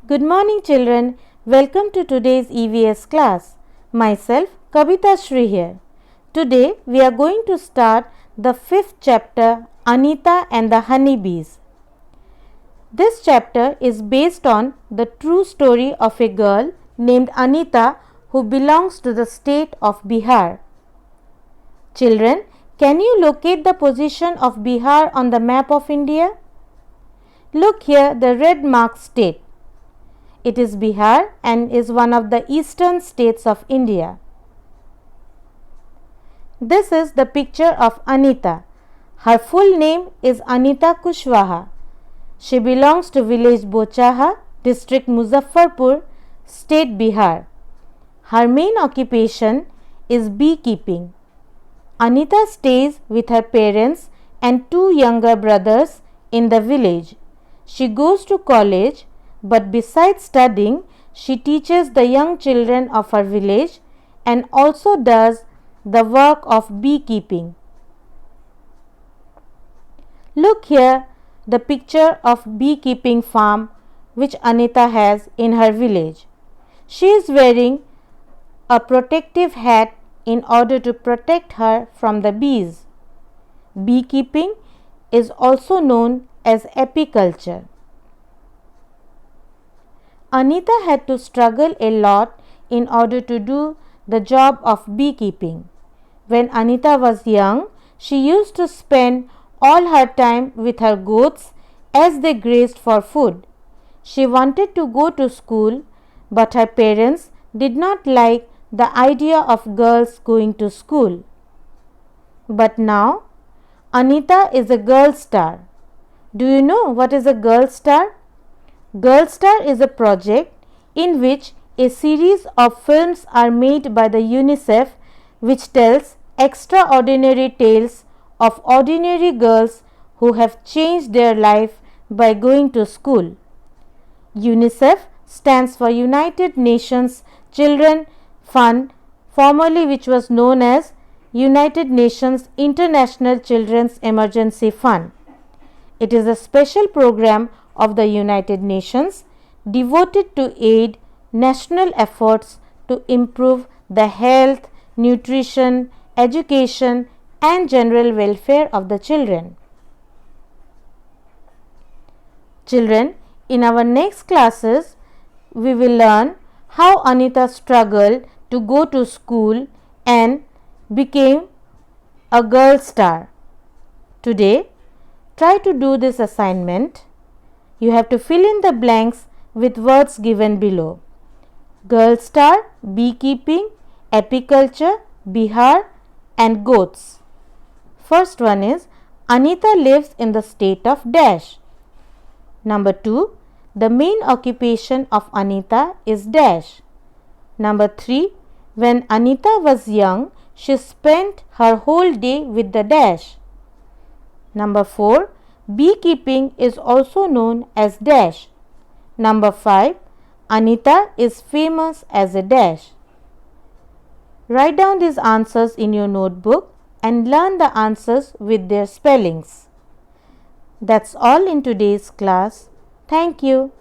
Good morning children. Welcome to today's EVS class. Myself Kavita Shri here. Today we are going to start the 5th chapter, Anita and the Honeybees. This chapter is based on the true story of a girl named Anita who belongs to the state of Bihar. Children, can you locate the position of Bihar on the map of India? Look here, the red marked state. It is Bihar and is one of the eastern states of India. This is the picture of Anita. Her full name is Anita Kushwaha. She belongs to village Bochaha, district Muzaffarpur, state Bihar. Her main occupation is beekeeping. Anita stays with her parents and two younger brothers in the village. She goes to college, but besides studying, she teaches the young children of her village and also does the work of beekeeping. Look here, the picture of beekeeping farm which Anita has in her village. She is wearing a protective hat in order to protect her from the bees. Beekeeping is also known as apiculture. Anita had to struggle a lot in order to do the job of beekeeping. When Anita was young, she used to spend all her time with her goats as they grazed for food. She wanted to go to school, but her parents did not like the idea of girls going to school. But now, Anita is a girl star. Do you know what is a girl star? Girl Star is a project in which a series of films are made by the UNICEF which tells extraordinary tales of ordinary girls who have changed their life by going to school. UNICEF stands for United Nations Children Fund, formerly which was known as United Nations International Children's Emergency Fund. It is a special program of the United Nations devoted to aid national efforts to improve the health, nutrition, education and general welfare of the children. Children, in our next classes, we will learn how Anita struggled to go to school and became a girl star. Today, try to do this assignment. You have to fill in the blanks with words given below. Girl star, beekeeping, apiculture, Bihar and goats. First one is Anita lives in the state of dash. Number 2, the main occupation of Anita is dash. Number 3, when Anita was young, she spent her whole day with the dash. Number 4, beekeeping is also known as dash. Number 5, Anita is famous as a dash. Write down these answers in your notebook and learn the answers with their spellings. That's all in today's class. Thank you.